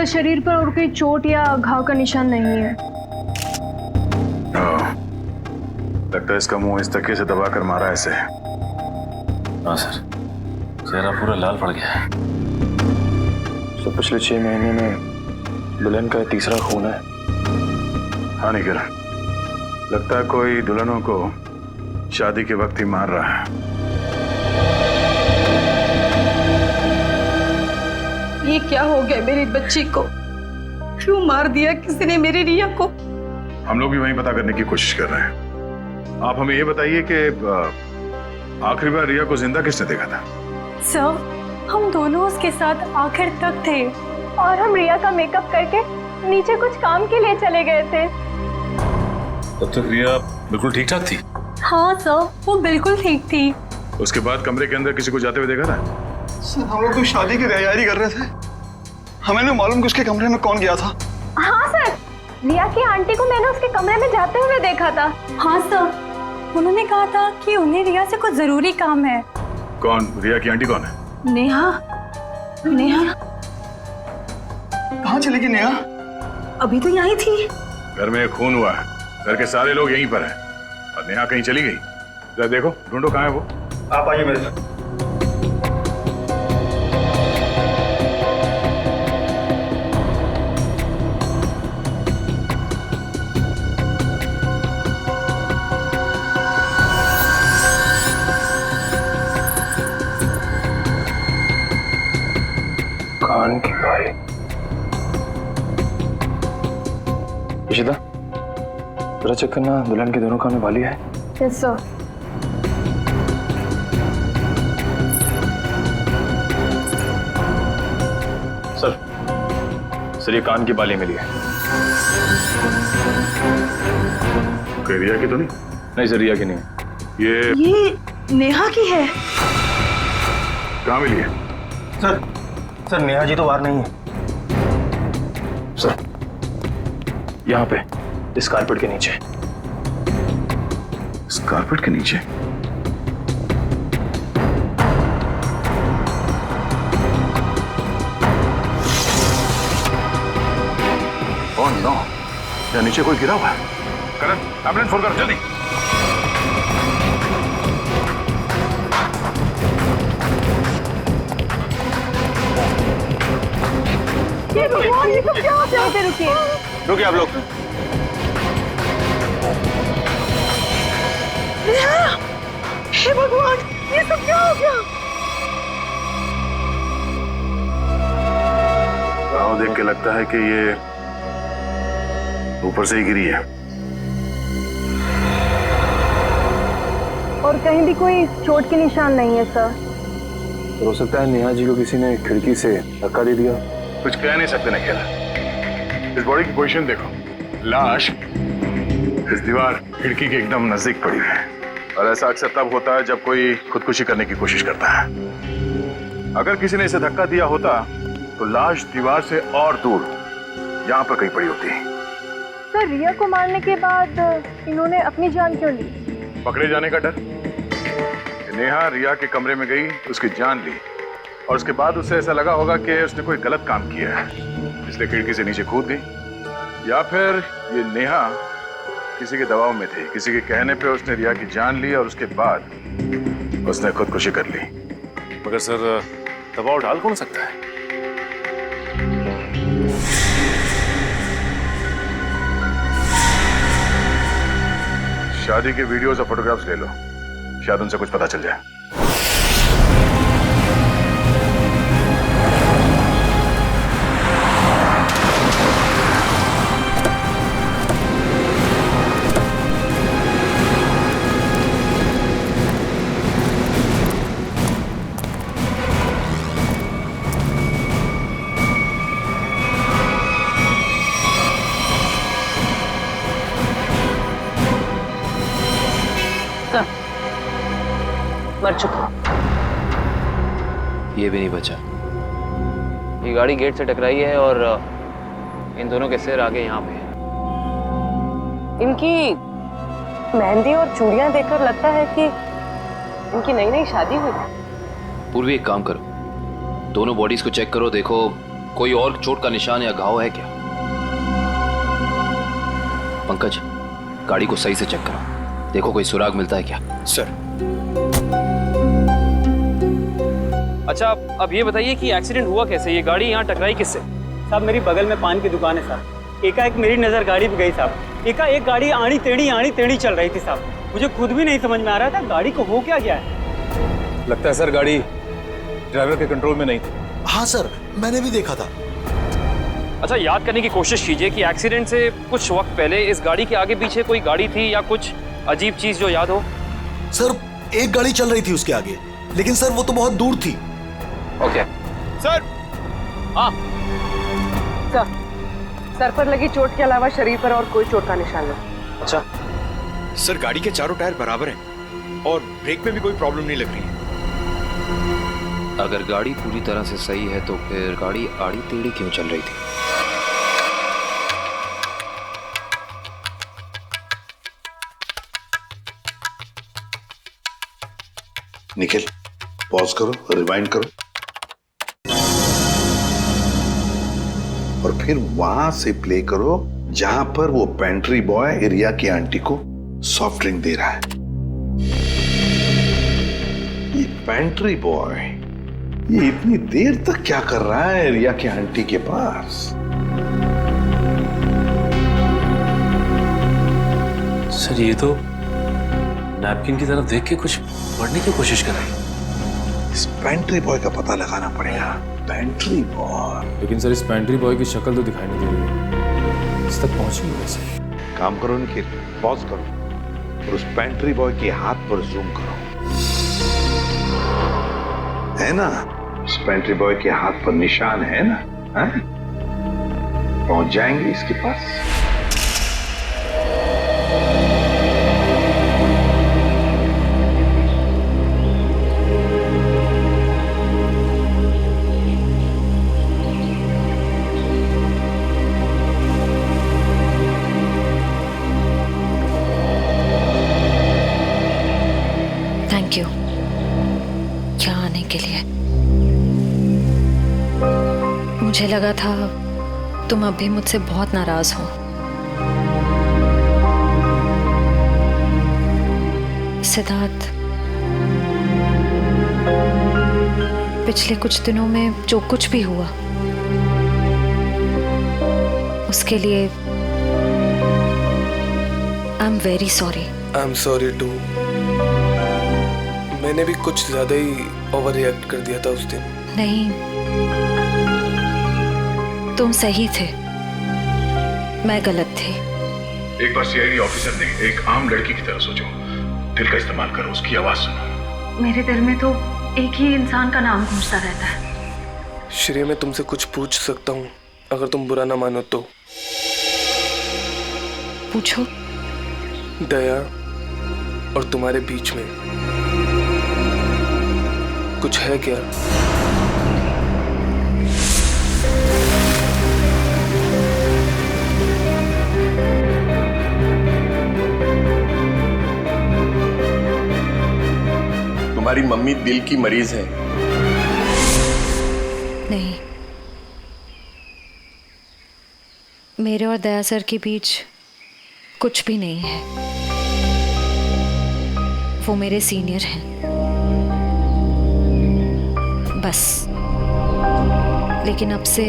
Sir शरीर पर और कोई चोट या घाव का निशान नहीं है। लगता है इसका मुंह इस तकिए से दबाकर मारा है इसे। हाँ सर, चेहरा पूरा लाल पड़ गया है। तो पिछले 6 महीने में दुल्हन का तीसरा खून है। हाँ निखिल, लगता है कोई दुल्हनों को शादी के वक्त ही मार रहा है। ये क्या हो गया मेरी बच्ची को? क्यों मार दिया किसी ने मेरी रिया को? हम लोग भी वही पता करने की कोशिश कर रहे हैं। आप हमें ये बताइए कि आखिरी बार रिया को जिंदा किसने देखा था? सर हम दोनों उसके साथ आखिर तक थे और हम रिया का मेकअप करके नीचे कुछ काम के लिए चले गए थे। तब तक रिया बिल्कुल ठीक ठाक थी। हाँ सर, वो बिल्कुल ठीक थी। उसके बाद कमरे के अंदर किसी को जाते हुए देखा था? सर हम लोग तो शादी की तैयारी कर रहे थे, हमें नहीं मालूम कि उसके कमरे में कौन गया था। हाँ सर, रिया की आंटी को मैंने उसके कमरे में जाते हुए देखा था। हाँ सर, उन्होंने कहा था कि उन्हें रिया से कुछ जरूरी काम है। कौन? रिया की आंटी कौन है? नेहा। नेहा कहाँ चली गई नेहा? अभी तो यहीं थी। घर में खून हुआ है, घर के सारे लोग यहीं पर हैं और नेहा कहीं चली गई। जरा देखो, ढूंढो कहाँ है वो। आप आइए मेरे साथ। कान की बाली। इशिता, जरा चेक करना दुल्हन के दोनों कान में बाली है। Yes sir. सर ये कान की बाली मिली है। कोई रिया की तो नहीं? नहीं सर, रिया की नहीं है। ये नेहा की है। कहाँ मिली है? सर नेहा जी तो बाहर नहीं है सर, यहाँ पे इस कारपेट के नीचे। इस कारपेट के नीचे? ओह नो, यहाँ नीचे कोई गिरा हुआ है। करण, एम्बुलेंस फोन करो जल्दी। ये भगवान, ये सब क्या हो गया? रुकिए रुकिए आप लोग। हे भगवान, ये सब क्या हो गया? घाव देख के लगता है कि ये ऊपर से ही गिरी है। और कहीं भी कोई चोट के निशान नहीं है सर। तो हो सकता है नेहा जी को किसी ने खिड़की से धक्का दे दिया। कुछ कह नहीं सकते निखिल। इस बॉडी की पोजीशन देखो, लाश इस दीवार खिड़की के एकदम नजदीक पड़ी हुई है और ऐसा अक्सर तब होता है जब कोई खुदकुशी करने की कोशिश करता है। अगर किसी ने इसे धक्का दिया होता तो लाश दीवार से और दूर यहाँ पर कहीं पड़ी होती। सर रिया को मारने के बाद इन्होंने अपनी जान क्यों ली? पकड़े जाने का डर। नेहा रिया के कमरे में गई, उसकी जान ली और उसके बाद उसे ऐसा लगा होगा कि उसने कोई गलत काम किया है, इसलिए खिड़की से नीचे कूद गई। या फिर ये नेहा किसी के दबाव में थी, किसी के कहने पे उसने रिया की जान ली और उसके बाद उसने खुदकुशी कर ली। मगर सर, दबाव डाल कौन सकता है? शादी के वीडियोस और फोटोग्राफ्स ले लो, शायद उनसे कुछ पता चल जाए। मर चुका। ये भी नहीं बचा। ये गाड़ी गेट से टकराई है और इन दोनों के सिर आगे यहाँ पे है। इनकी मेहंदी और चूड़ियां देखकर लगता है कि इनकी नई नई शादी हुई है। पूर्वी एक काम करो, दोनों बॉडीज को चेक करो, देखो कोई और चोट का निशान या घाव है क्या? पंकज, गाड़ी को सही से चेक करो, देखो कोई सुराग मिलता है क्या। सर। अच्छा, अब ये बताइए कि एक्सीडेंट हुआ कैसे? ये गाड़ी यहाँ टकराई किससे? साहब मेरी बगल में पान की दुकान है साहब। एकाएक मेरी नज़र गाड़ी पे गई साहब। एकाएक गाड़ी आड़ी टेढ़ी चल रही थी साहब। मुझे खुद भी नहीं समझ में आ रहा था गाड़ी को हो क्या गया है। लगता है सर गाड़ी ड्राइवर के कंट्रोल में नहीं थी। हाँ सर, मैंने भी देखा था। अच्छा, याद करने की कोशिश कीजिए कि एक्सीडेंट से कुछ वक्त पहले इस गाड़ी के आगे पीछे कोई गाड़ी थी या कुछ अजीब चीज जो याद हो। सर एक गाड़ी चल रही थी उसके आगे, लेकिन सर वो तो बहुत दूर थी। Okay sir. हाँ सर पर लगी चोट के अलावा शरीर पर और कोई चोट का निशान नहीं। अच्छा सर, गाड़ी के चारों टायर बराबर हैं और ब्रेक में भी कोई प्रॉब्लम नहीं लग रही है। अगर गाड़ी पूरी तरह से सही है तो फिर गाड़ी आड़ी टेढ़ी क्यों चल रही थी? निखिल, पॉज करो, रिवाइंड करो और फिर वहां से प्ले करो जहां पर वो पेंट्री बॉय रिया की आंटी को सॉफ्ट ड्रिंक दे रहा है। ये पेंट्री बॉय ये इतनी देर तक क्या कर रहा है रिया की आंटी के पास? सर ये तो नैपकिन की तरफ देख के कुछ पढ़ने की कोशिश कर रही है। इस पेंट्री बॉय का पता लगाना पड़ेगा। Pantry boy. लेकिन सर इस पेंट्री बॉय की शक्ल तो दिखाई नहीं दे रही है। इस तक पहुंची नहीं वैसे। काम करो निखिल, पॉज करो और उस पेंट्री बॉय के हाथ पर जूम करो। है ना, उस पेंट्री बॉय के हाथ पर निशान है ना? है? पहुंच जाएंगे इसके पास। थैंक यू यहाँ आने के लिए। मुझे लगा था तुम अभी मुझसे बहुत नाराज हो। सिद्धार्थ, पिछले कुछ दिनों में जो कुछ भी हुआ उसके लिए I am very sorry. I am sorry too. मैंने भी कुछ ज्यादा ही ओवर रिएक्ट कर दिया था उस दिन। नहीं, तुम सही थे, मैं गलत थी। एक बार सीआईडी ऑफिसर ने एक आम लड़की की तरह सोचो, दिल का इस्तेमाल करो, उसकी आवाज सुनो। मेरे दिल में तो एक ही इंसान का नाम गूंजता रहता है। श्रेय, मैं तुमसे कुछ पूछ सकता हूँ अगर तुम बुरा ना मानो तो? पूछो। दया और तुम्हारे बीच में कुछ है क्या? तुम्हारी मम्मी दिल की मरीज है। नहीं, मेरे और दया सर के बीच कुछ भी नहीं है। वो मेरे सीनियर हैं, बस। लेकिन अब से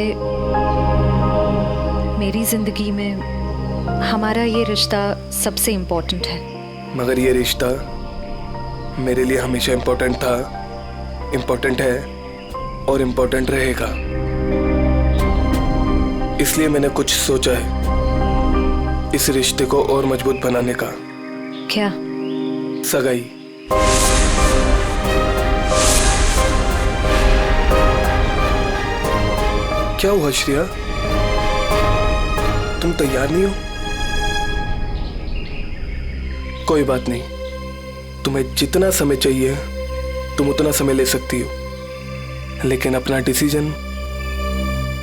मेरी जिंदगी में हमारा ये रिश्ता सबसे इम्पोर्टेंट है। मगर ये रिश्ता मेरे लिए हमेशा इम्पोर्टेंट था, इम्पोर्टेंट है और इम्पोर्टेंट रहेगा। इसलिए मैंने कुछ सोचा है इस रिश्ते को और मजबूत बनाने का। क्या? सगाई। क्या हुआ श्रेया, तुम तैयार नहीं हो? कोई बात नहीं, तुम्हें जितना समय चाहिए तुम उतना समय ले सकती हो, लेकिन अपना डिसीजन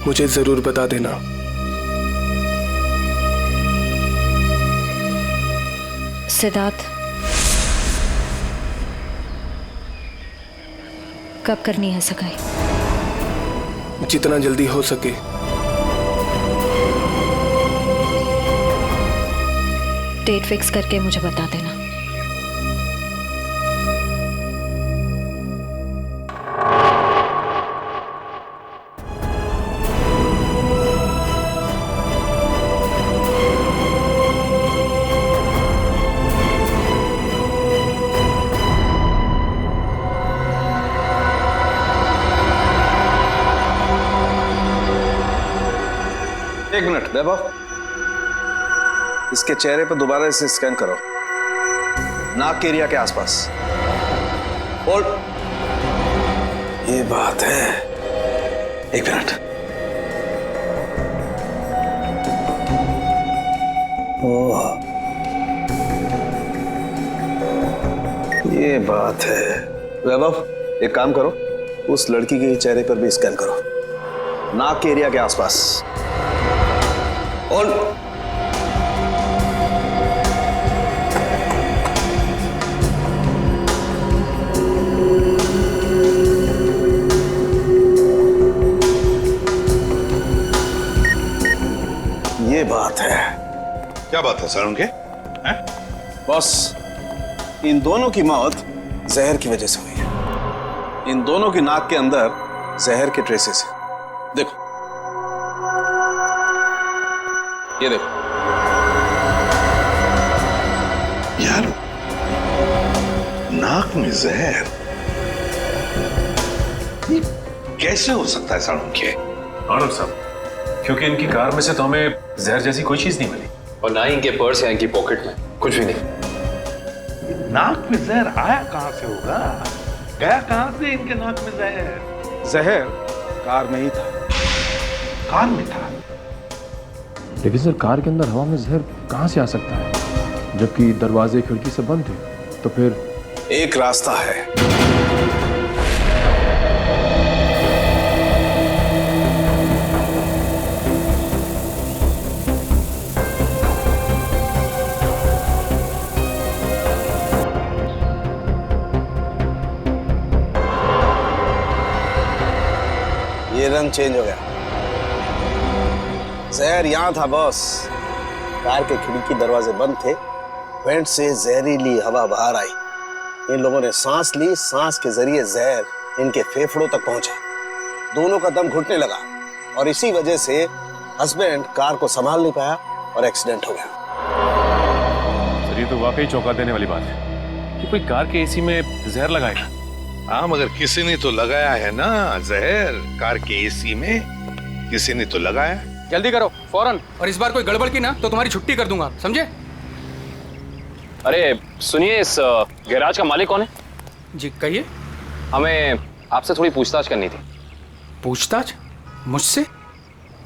मुझे जरूर बता देना। सिद्धार्थ, कब करनी है सगाई? जितना जल्दी हो सके। डेट फिक्स करके मुझे बता देना। एक मिनट वैभव, इसके चेहरे पर दोबारा इसे स्कैन करो, नाक के एरिया के आसपास। होल्ड। ये बात है, एक मिनट। ओह, ये बात है। वैभव, एक काम करो, उस लड़की के चेहरे पर भी स्कैन करो, नाक के एरिया के आसपास। होल्ड। ये बात है। क्या बात है सर उनके? बॉस, इन दोनों की मौत जहर की वजह से हुई है। इन दोनों की नाक के अंदर जहर के ट्रेसेस हैं। देखो, ये देखो। यार, नाक में जहर ये कैसे हो सकता है सर उनके? आनंद साहब, क्योंकि इनकी कार में से तो हमें जहर जैसी कोई चीज नहीं मिली, और ना ही इनके पर्स या इनकी पॉकेट में कुछ भी नहीं। नाक में जहर आया कहां से होगा? गया कहां से इनके नाक में जहर? जहर कार में ही था। कार में था? लेकिन सर, कार के अंदर हवा में जहर कहां से आ सकता है, जबकि दरवाजे खिड़की से बंद थे? तो फिर एक रास्ता है। ये रंग चेंज हो गया। जहर यहां था बॉस। कार के खिड़की दरवाजे बंद थे, वेंट से जहरीली हवा बाहर आई। इन लोगों ने सांस ली, सांस के जरिए जहर इनके फेफड़ों तक पहुंचा। दोनों का दम घुटने लगा और इसी वजह से हस्बैंड कार को संभाल नहीं पाया और एक्सीडेंट हो गया। सर, ये तो वाकई चौंका देने वाली बात है कि कोई कार के एसी में जहर लगाएगा। हाँ, मगर किसी ने तो लगाया है ना जहर। कार के एसी में किसी ने तो लगाया। जल्दी करो फौरन, और इस बार कोई गड़बड़ की ना तो तुम्हारी छुट्टी कर दूंगा, समझे? अरे सुनिए, इस गैराज का मालिक कौन है? जी कहिए। हमें आपसे थोड़ी पूछताछ करनी थी। पूछताछ? मुझसे?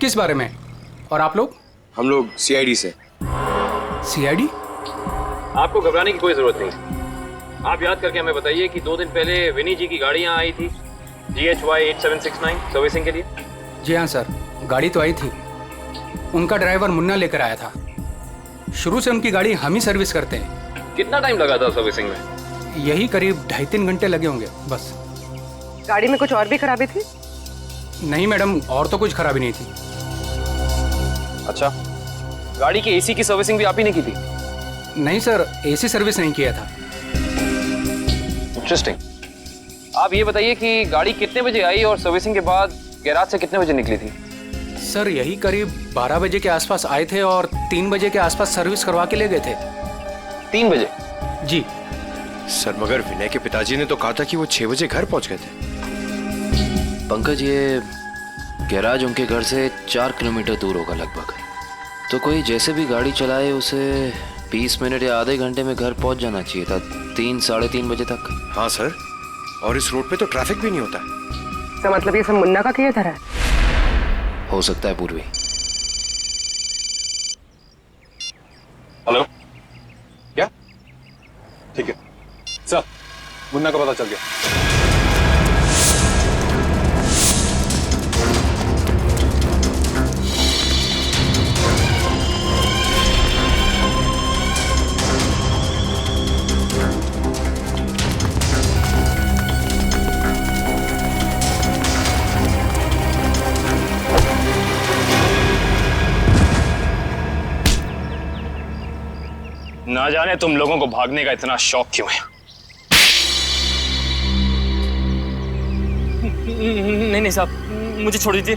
किस बारे में? और आप लोग? हम लोग सीआईडी से। सीआईडी? आपको घबराने की कोई जरूरत नहीं। आप याद करके हमें बताइए कि 2 दिन पहले विनी जी की गाड़ी यहाँ आई थी GHY 8769 सर्विसिंग के लिए। जी हाँ सर, गाड़ी तो आई थी। उनका ड्राइवर मुन्ना लेकर आया था। शुरू से उनकी गाड़ी हम ही सर्विस करते हैं। कितना टाइम लगा था सर्विसिंग में? यही करीब 2.5-3 घंटे लगे होंगे बस। गाड़ी में कुछ और भी खराबी थी? नहीं मैडम, और तो कुछ खराबी नहीं थी। अच्छा, गाड़ी की एसी की सर्विसिंग भी आप ही ने की थी? नहीं सर, एसी सर्विस नहीं किया था। इंटरेस्टिंग। आप ये बताइए कि गाड़ी कितने बजे आई और सर्विसिंग के बाद गैराज से कितने बजे निकली थी? सर यही करीब 12 बजे के आसपास आए थे और 3 बजे के आसपास सर्विस करवा के ले गए थे। 3 बजे? जी सर, मगर विनय के पिताजी ने तो कहा था कि वो 6 बजे घर पहुंच गए थे। पंकज, ये गैराज उनके घर से 4 किलोमीटर दूर होगा लगभग। तो कोई जैसे भी गाड़ी चलाए उसे 20 मिनट या आधे घंटे में घर पहुंच जाना चाहिए था, 3-3:30 बजे तक। हाँ सर, और इस रोड पे तो ट्रैफिक भी नहीं होता। तो मतलब ये सब मुन्ना का किया था? हो सकता है पूर्वी। हेलो, क्या? ठीक है सर, मुन्ना का पता चल गया। ना जाने तुम लोगों को भागने का इतना शौक क्यों है। नहीं साहब, मुझे छोड़ दीजिए,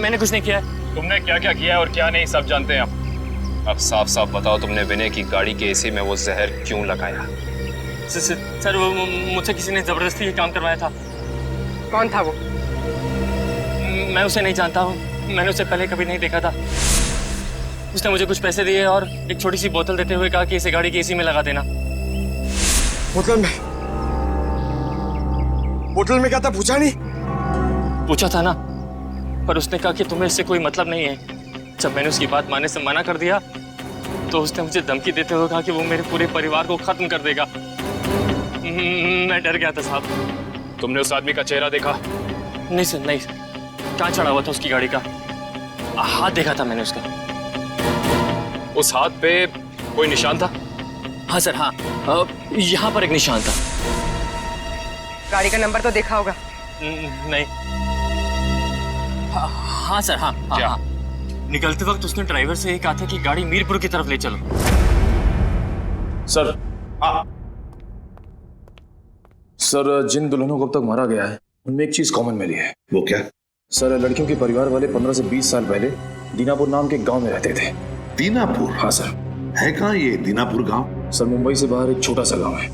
मैंने कुछ नहीं किया है। तुमने क्या क्या किया है और क्या नहीं सब जानते हैं हम। अब साफ साफ बताओ, तुमने विनय की गाड़ी के एसी में वो जहर क्यों लगाया? सर वो मुझसे किसी ने जबरदस्ती ये काम करवाया था। कौन था वो? मैं उसे नहीं जानता हूँ, मैंने उसे पहले कभी नहीं देखा था। उसने मुझे कुछ पैसे दिए और एक छोटी सी बोतल देते हुए कहा कि इसे गाड़ी की एसी में लगा देना। बोतल में क्या था पूछा नहीं? पूछा था ना, पर उसने कहा कि तुम्हें इससे कोई मतलब नहीं है। जब मैंने उसकी बात मानने से मना कर दिया तो उसने मुझे धमकी देते हुए कहा कि वो मेरे पूरे परिवार को खत्म कर देगा। मैं डर गया था साहब। तुमने उस आदमी का चेहरा देखा? नहीं सर, नहीं। कहाँ चढ़ा हुआ था उसकी गाड़ी का? हाथ देखा था मैंने उसका। उस हाथ पे कोई निशान था? हाँ सर, हाँ, यहाँ पर एक निशान था। गाड़ी का नंबर तो देखा होगा? नहीं। हाँ सर, हाँ। क्या? हाँ। निकलते वक्त उसने ड्राइवर से ये कहा था कि गाड़ी मीरपुर की तरफ ले चलो। सर, सर जिन दुल्हनों को अब तक मारा गया है उनमें एक चीज कॉमन मिली है। वो क्या? सर, लड़कियों के परिवार वाले 15 से 20 साल पहले दीनापुर नाम के गांव में रहते थे। दीनापुर? हाँ सर। है कहाँ ये दीनापुर गांव? सर, मुंबई से बाहर एक छोटा सा गांव है।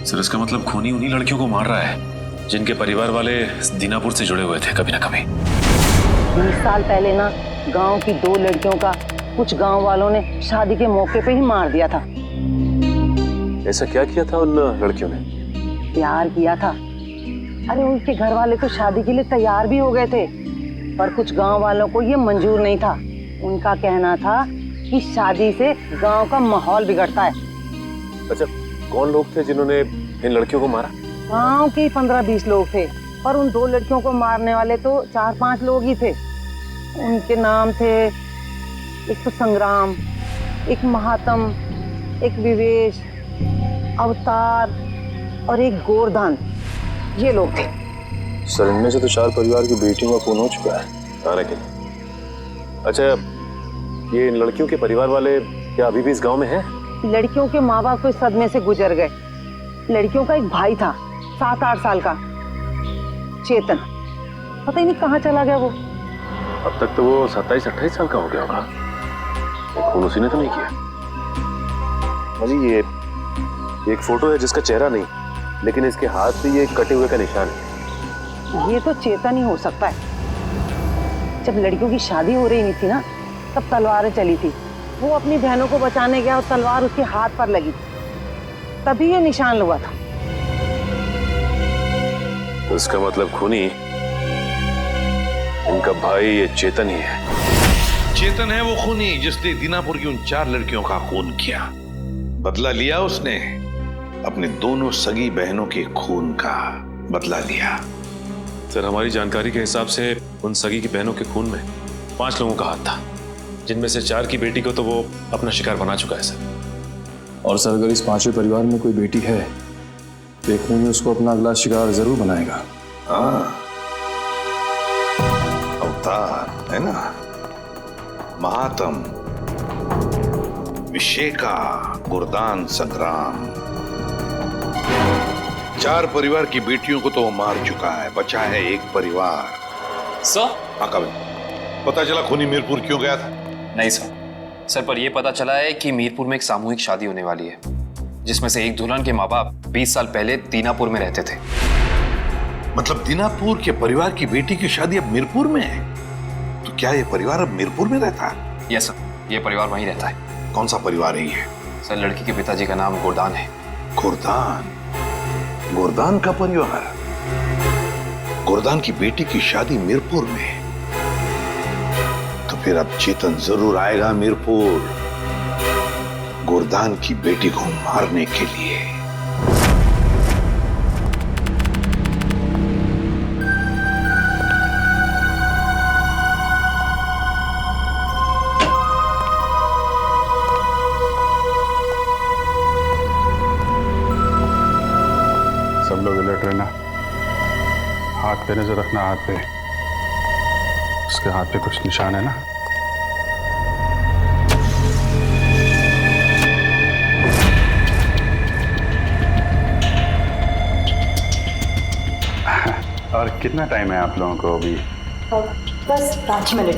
सर, इसका मतलब खूनी उन्हीं लड़कियों को मार रहा है जिनके परिवार वाले दीनापुर से जुड़े हुए थे कभी ना कभी। 20 साल पहले ना गांव की 2 लड़कियों का कुछ गांव वालों ने शादी के मौके पे ही मार दिया था। ऐसा क्या किया था उन लड़कियों ने? प्यार किया था। अरे उनके घर वाले तो शादी के लिए तैयार भी हो गए थे, पर कुछ गांव वालों को ये मंजूर नहीं था। उनका कहना था कि शादी से गांव का माहौल बिगड़ता है। अच्छा, कौन लोग थे जिन्होंने इन लड़कियों को मारा? गांव के 15-20 लोग थे, पर उन 2 लड़कियों को मारने वाले तो 4-5 लोग ही थे। उनके नाम थे, एक तो संग्राम, एक महात्म, एक विवेश, अवतार और एक गोरधान। ये लोग थे। सर, इनमें से तो 4 परिवार की बेटियों का खून हो चुका है आने के लिए। अच्छा, ये इन लड़कियों के परिवार वाले क्या अभी भी इस गांव में हैं? लड़कियों के माँ बाप को इस सदमे से गुजर गए। लड़कियों का एक भाई था 7-8 साल का, चेतन। पता ही नहीं कहाँ चला गया वो। अब तक तो वो 27-28 साल का हो गया होगा। खून उसी ने तो नहीं किया। अजी, ये एक फोटो है जिसका चेहरा नहीं, लेकिन इसके हाथ पे ये कटे हुए का निशान है। ये तो चेतन ही हो सकता है। जब लड़कियों की शादी हो रही नहीं थी ना, तब तलवारें चली थी। वो अपनी बहनों को बचाने गया और तलवार उसके हाथ पर लगी, तभी ये निशान हुआ था। तो इसका मतलब खूनी इनका भाई ये चेतन ही है। चेतन है वो खूनी जिसने दीनापुर की उन 4 लड़कियों का खून किया। बदला लिया उसने, अपने दोनों सगी बहनों के खून का बदला लिया। सर, हमारी जानकारी के हिसाब से उन सगी की बहनों के खून में 5 लोगों का हाथ था, जिनमें से 4 की बेटी को तो वो अपना शिकार बना चुका है सर। और सर, अगर इस 5वें परिवार में कोई बेटी है तो एक खूनी उसको अपना अगला शिकार जरूर बनाएगा। हाँ, अवतार है ना, महात्म, विशेका, गुरदान, संग्राम। 4 परिवार की बेटियों को तो वो मार चुका है, बचा है एक परिवार। सर? हाँ, कभी पता चला खूनी मीरपुर क्यों गया था? नहीं सर, पर यह पता चला है कि मीरपुर में एक सामूहिक शादी होने वाली है, जिसमें से एक दुल्हन के माँ बाप 20 साल पहले दीनापुर में रहते थे। मतलब दीनापुर के परिवार की बेटी की शादी अब मीरपुर में है? तो क्या ये परिवार अब मीरपुर में रहता है? यस सर, ये परिवार वहीं रहता है। कौन सा परिवार है ये? सर, लड़की के पिताजी का नाम गोरदान है। गोरदान? गोरदान का परिवार? गोरदान की बेटी की शादी मीरपुर में? तो फिर अब चेतन जरूर आएगा मीरपुर, गोरदान की बेटी को मारने के लिए। सब लोग अलर्ट रहना। हाथ पे नजर रखना, हाथ पे। उसके हाथ पे कुछ निशान है ना? और कितना टाइम है आप लोगों को अभी? बस 5 मिनट।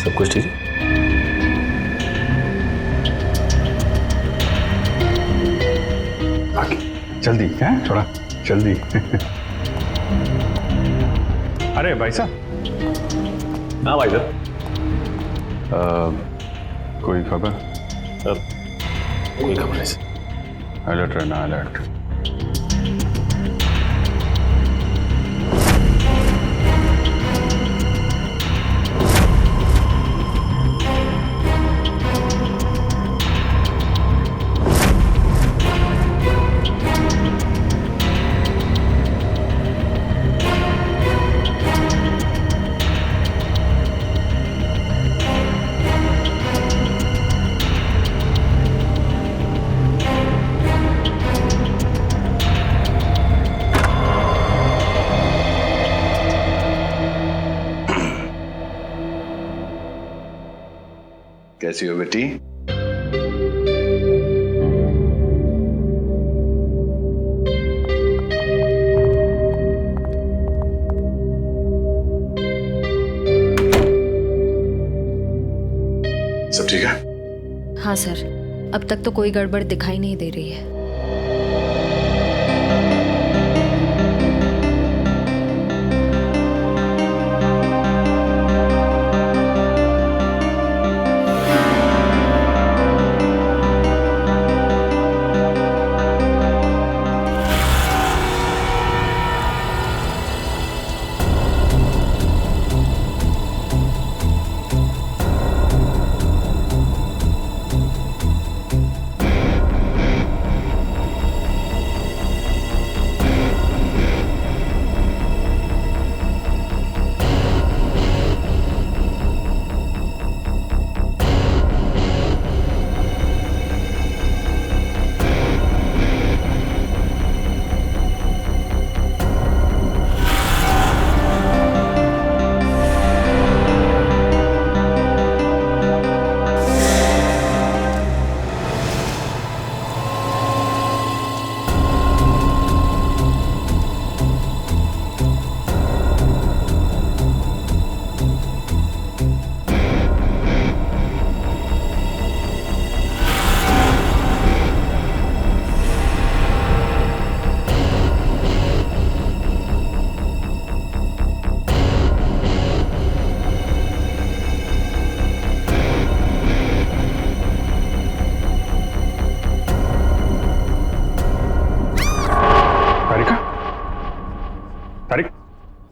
सब कुछ ठीक है? जल्दी है, थोड़ा जल्दी। अरे भाई साहब। हाँ भाई साहब। कोई खबर? कोई खबर नहीं। अलर्ट रहना, अलर्ट। कैसी हो बेटी? सब ठीक है? हाँ सर, अब तक तो कोई गड़बड़ दिखाई नहीं दे रही है।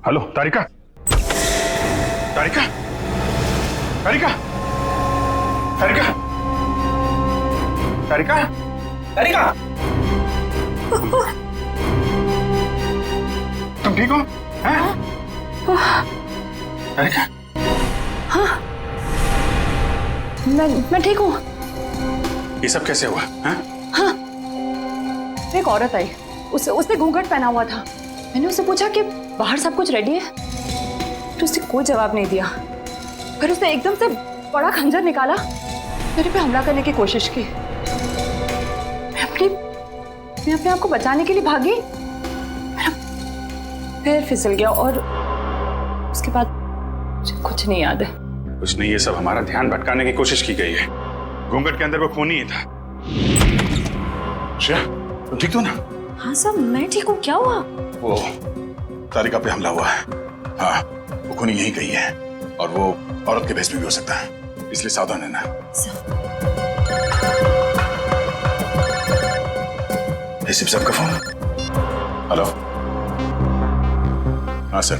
हेलो तारिका, तारिका, तारिका, तारिका, तारिका, तारिका, तुम ठीक हो? हैं? तारिका? हाँ, मैं ठीक हूँ। ये सब कैसे हुआ? हैं? हाँ, एक औरत आई, उसने घूंघट पहना हुआ था। मैंने उससे पूछा कि बाहर सब कुछ रेडी है, तो उसने कोई जवाब नहीं दिया। फिर उसने एकदम से बड़ा खंजर निकाला, मेरे पे हमला करने की कोशिश की। मैं अपने आप को बचाने के लिए भागी, पैर फिसल गया और उसके बाद मुझे कुछ नहीं याद है। कुछ नहीं, ये सब हमारा ध्यान भटकाने की कोशिश की गई है। घूंघट के अंदर वो खून ही था। श्रेया, तुम ठीक हो ना? हाँ सब, मैं ठीक हूँ। क्या हुआ? वो तारिका पे हमला हुआ है। हाँ, वो खूनी यहीं गई है और वो औरत के भेष में भी हो सकता है, इसलिए सावधान रहना। एसीपी साहब का फोन। हेलो। हाँ सर,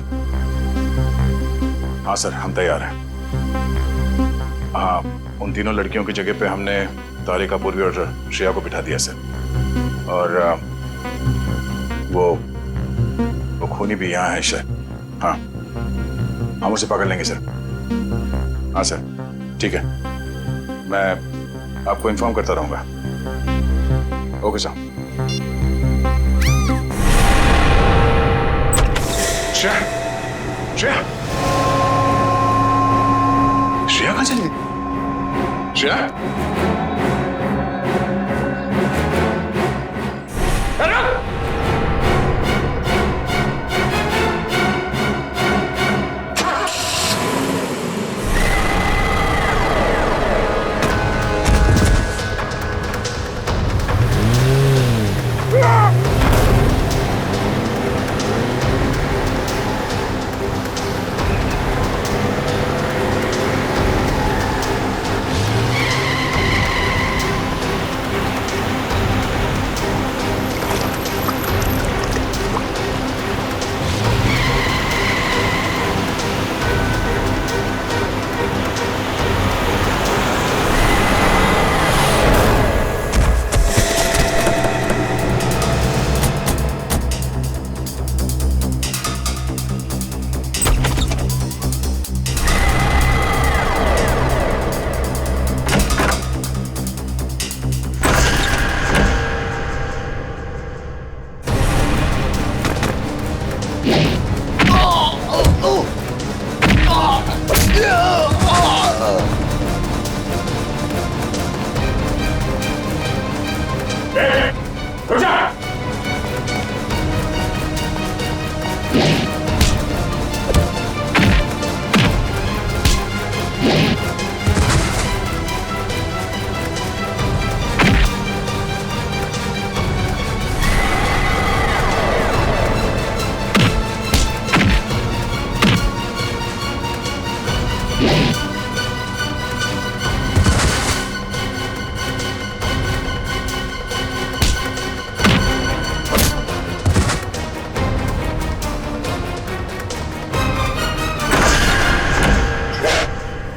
हाँ सर, हम तैयार हैं। हाँ, उन तीनों लड़कियों की जगह पे हमने तारिका, पूर्वी और श्रेया को बिठा दिया सर। और वो खूनी भी यहाँ है शायद। हाँ, हम उसे पकड़ लेंगे सर। हाँ सर, ठीक है, मैं आपको इन्फॉर्म करता रहूंगा। Okay sir. श्रेया, श्रेया, श्रेया कहाँ चली गई? श्रेया,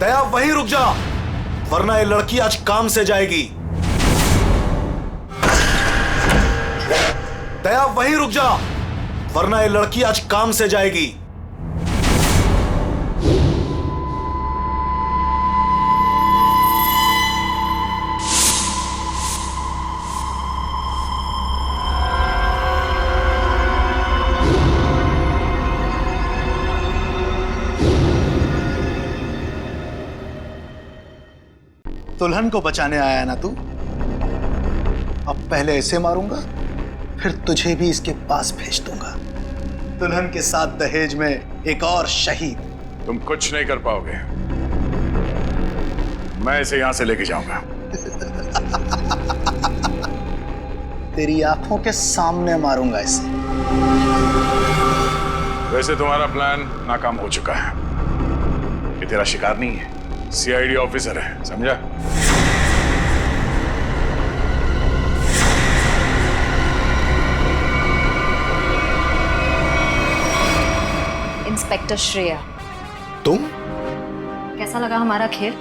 दया वहीं रुक जा, वरना ये लड़की आज काम से जाएगी। दया वहीं रुक जा, वरना ये लड़की आज काम से जाएगी। दुल्हन को बचाने आया ना तू? अब पहले ऐसे मारूंगा, फिर तुझे भी इसके पास भेज दूंगा। दुल्हन के साथ दहेज में एक और शहीद। तुम कुछ नहीं कर पाओगे, मैं इसे यहां से लेके जाऊंगा। तेरी आंखों के सामने मारूंगा इसे। वैसे तुम्हारा प्लान नाकाम हो चुका है। ये तेरा शिकार नहीं है, सीआईडी ऑफिसर है, समझा? इंस्पेक्टर श्रेया, तुम? कैसा लगा हमारा खेल?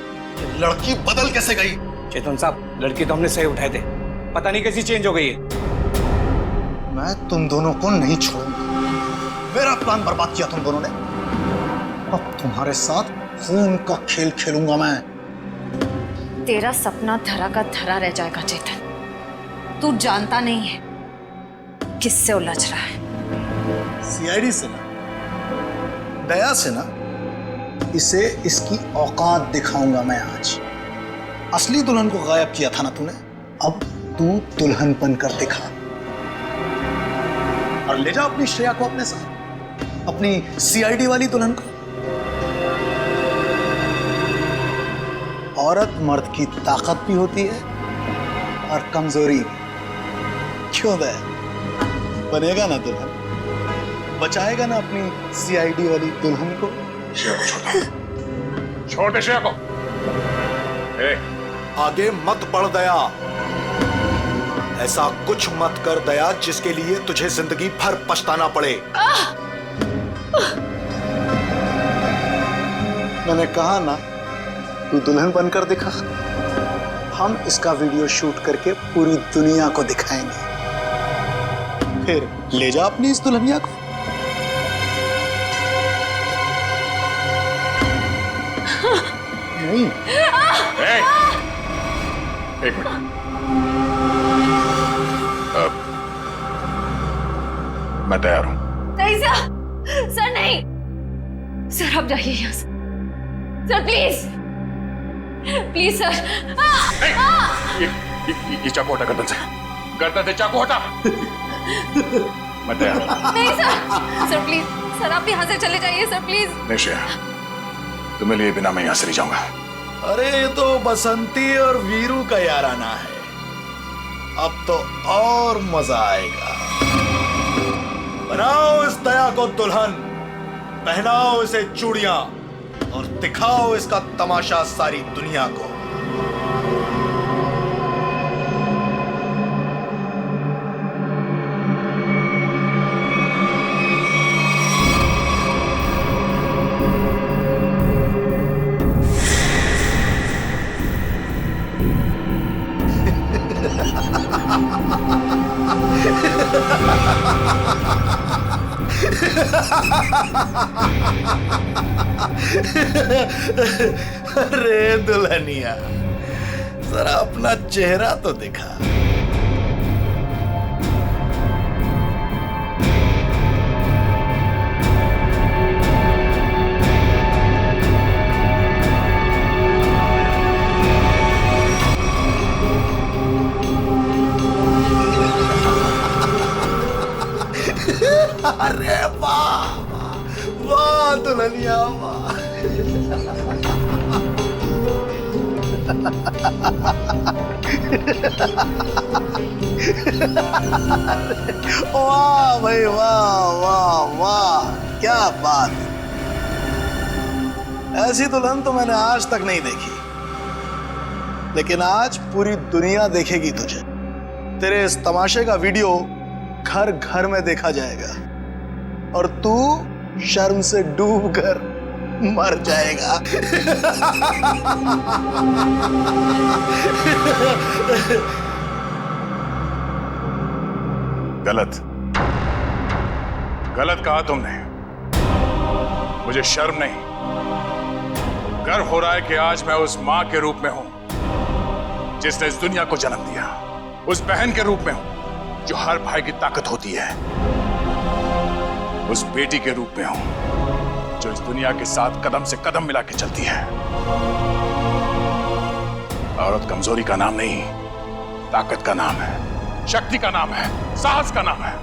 लड़की बदल कैसे गई? चेतन साहब, लड़की तो हमने सही उठाए थे, पता नहीं कैसी चेंज हो गई है। मैं तुम दोनों को नहीं छोड़ूंगा। मेरा प्लान बर्बाद किया तुम दोनों ने, अब तुम्हारे साथ खून का खेल खेलूंगा मैं। तेरा सपना धरा का धरा रह जाएगा चेतन। तू जानता नहीं है किससे उलझ रहा है। सीआईडी से ना, दया से ना। इसे इसकी औकात दिखाऊंगा मैं आज। असली दुल्हन को गायब किया था ना तूने, अब तू दुल्हन बनकर दिखा और ले जा अपनी श्रेया को अपने साथ, अपनी सीआईडी वाली दुल्हन को। औरत मर्द की ताकत भी होती है और कमजोरी भी। क्यों दया? बनेगा ना दुल्हन, बचाएगा ना अपनी सीआईडी वाली दुल्हन को। छोटे श्रेया को। आगे मत बढ़ दया, ऐसा कुछ मत कर दया जिसके लिए तुझे जिंदगी भर पछताना पड़े। मैंने कहा ना, तू दुल्हन बनकर दिखा। हम इसका वीडियो शूट करके पूरी दुनिया को दिखाएंगे, फिर ले जा अपनी इस दुल्हनिया को। नहीं। एक मिनट, मैं तैयार हूं। नहीं सर, नहीं सर, आप जाइए यहाँ से सर, प्लीज प्लीज सर। ये चाकू हटा गर्दन से चाकू हटा। मत दया। नहीं सर, सर प्लीज, सर आप यहाँ से चले जाइए सर प्लीज। नहीं श्रेया, तुम्हें लिए बिना मैं यहाँ से नहीं जाऊंगा। अरे ये तो बसंती और वीरू का याराना है, अब तो और मजा आएगा। बनाओ इस दया को दुल्हन, पहनाओ इसे चूड़ियां और दिखाओ इसका तमाशा सारी दुनिया को। अरे दुल्हनिया, जरा अपना चेहरा तो दिखा। अरे वाह वाह दुल्हनिया वाह। वाह भाई वाह वाह वाह, क्या बात। ऐसी दुल्हन तो मैंने आज तक नहीं देखी, लेकिन आज पूरी दुनिया देखेगी तुझे। तेरे इस तमाशे का वीडियो घर घर में देखा जाएगा और तू शर्म से डूब कर मर जाएगा। गलत गलत कहा तुमने। मुझे शर्म नहीं, गर्व हो रहा है कि आज मैं उस मां के रूप में हूं जिसने इस दुनिया को जन्म दिया, उस बहन के रूप में हूं जो हर भाई की ताकत होती है, उस बेटी के रूप में हूं जो इस दुनिया के साथ कदम से कदम मिला के चलती है। औरत कमजोरी का नाम नहीं, ताकत का नाम है, शक्ति का नाम है, साहस का नाम है।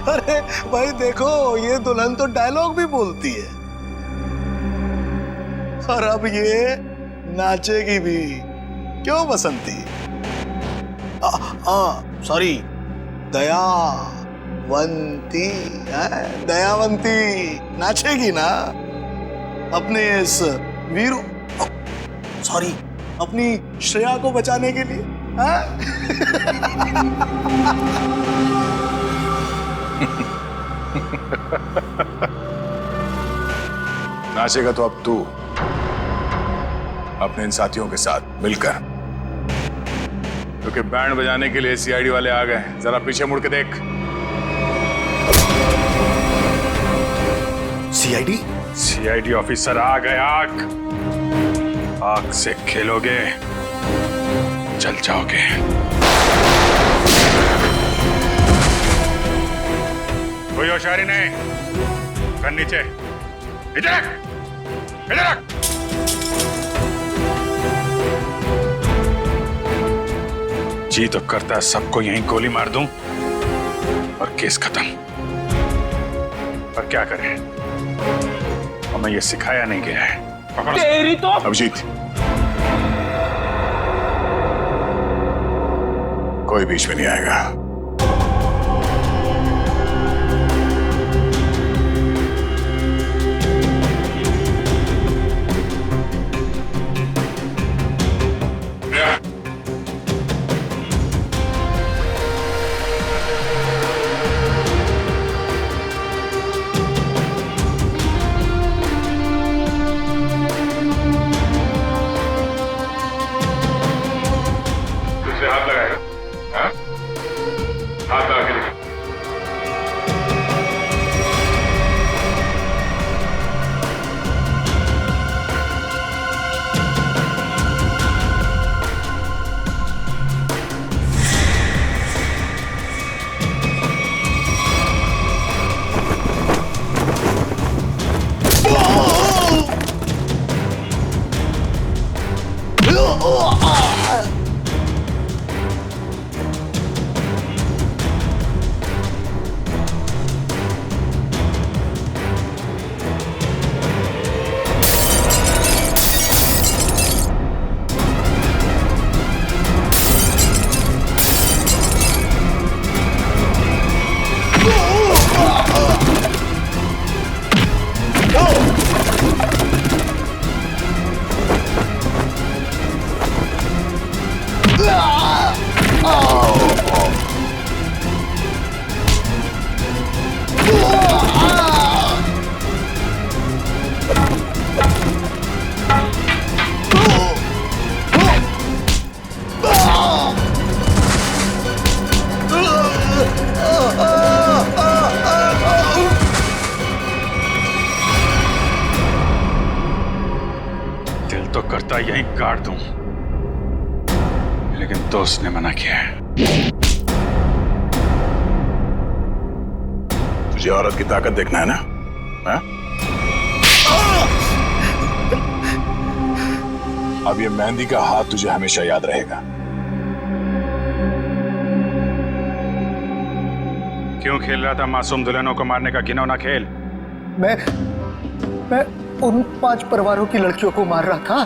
अरे भाई देखो, ये दुल्हन तो डायलॉग भी बोलती है और अब ये नाचेगी भी। क्यों बसंती? सॉरी, दयावंती, दयावंती नाचेगी ना अपने इस वीरू, सॉरी, अपनी श्रेया को बचाने के लिए। नाचेगा तो अब तू अपने इन साथियों के साथ मिलकर, क्योंकि बैंड बजाने के लिए सीआईडी वाले आ गए। जरा पीछे मुड़ के देख। सीआईडी? सीआईडी ऑफिसर आ गए। आग से खेलोगे जल जाओगे। कोई होशियारी नहीं, कर नीचे, इधर रख, इधर रख। जी तो करता है सबको यहीं गोली मार दूं और केस खत्म, पर क्या करें, हमें ये सिखाया नहीं गया है। तेरी तो अभिजीत, कोई बीच में नहीं आएगा। दिल तो करता यहीं काट दूं, लेकिन दोस्त ने मना किया है। तुझे औरत की ताकत देखना है ना? हा? अब ये मेहंदी का हाथ तुझे हमेशा याद रहेगा। क्यों खेल रहा था मासूम दुल्हनों को मारने का घिनौना खेल? मैं उन 5 परिवारों की लड़कियों को मार रहा था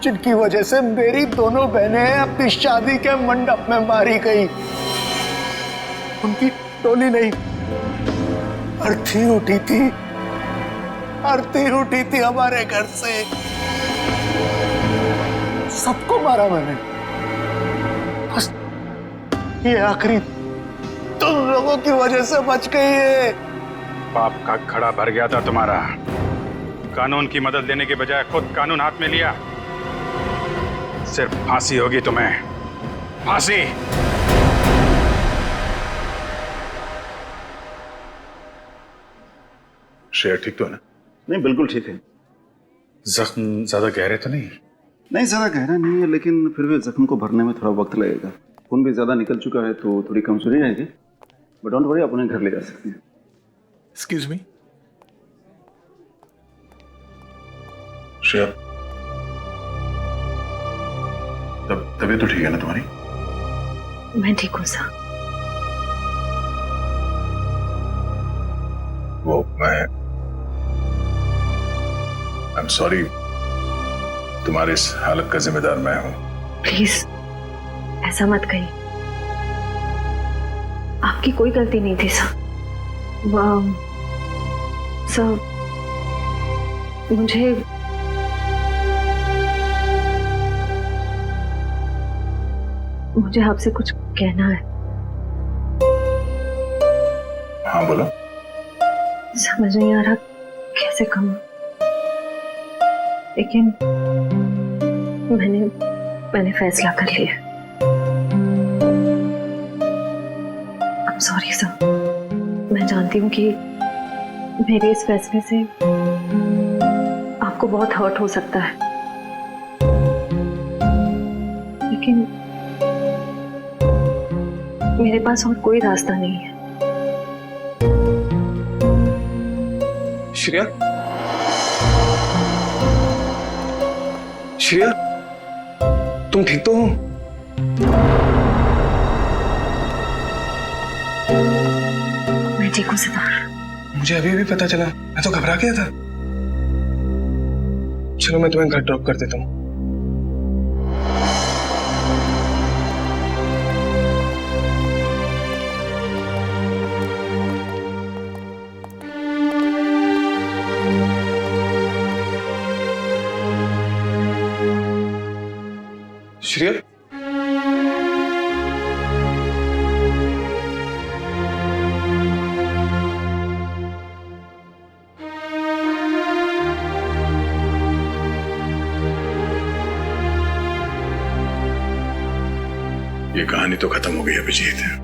जिनकी वजह से मेरी दोनों बहनें अपनी शादी के मंडप में मारी गई। उनकी टोली नहीं, अर्थी उठी थी, आरती उठी थी हमारे घर से। सबको मारा मैंने, बस ये आखिरी तुम लोगों की वजह से बच गई है। पाप का खड़ा भर गया था तुम्हारा। कानून की मदद लेने के बजाय खुद कानून हाथ में लिया। सिर्फ फांसी होगी तुम्हें, फांसी। शेर ठीक तो है ना? नहीं, बिल्कुल ठीक है। जख्म ज्यादा गहरे तो नहीं? नहीं, ज्यादा गहरा नहीं है, लेकिन फिर भी जख्म को भरने में थोड़ा वक्त लगेगा। खून भी ज्यादा निकल चुका है तो थोड़ी कमजोरी रहेगी, बट डोंट वरी, अपने घर ले जा सकते हैं। Excuse me. शेर, तबीयत तो ठीक है ना तुम्हारी? मैं ठीक हूँ सर। वो मैं I'm sorry, तुम्हारी इस हालत का जिम्मेदार मैं हूं। प्लीज ऐसा मत कहिए, आपकी कोई गलती नहीं थी सर। सर मुझे आपसे कुछ कहना है। हाँ बोलो। समझ नहीं आ रहा कैसे कहूँ, लेकिन मैंने फैसला कर लिया। I'm sorry सर, मैं जानती हूँ कि मेरे इस फैसले से आपको बहुत हर्ट हो सकता है, लेकिन मेरे पास और कोई रास्ता नहीं है। श्रेया, श्रेया, तुम ठीक तो हो? मैं ठीक हूँ सिद्धार्थ। मुझे अभी भी पता चला, मैं तो घबरा गया था। चलो मैं तुम्हें घर ड्रॉप कर देता हूँ। श्रेया, ये कहानी तो खत्म हो गई अभिजीत।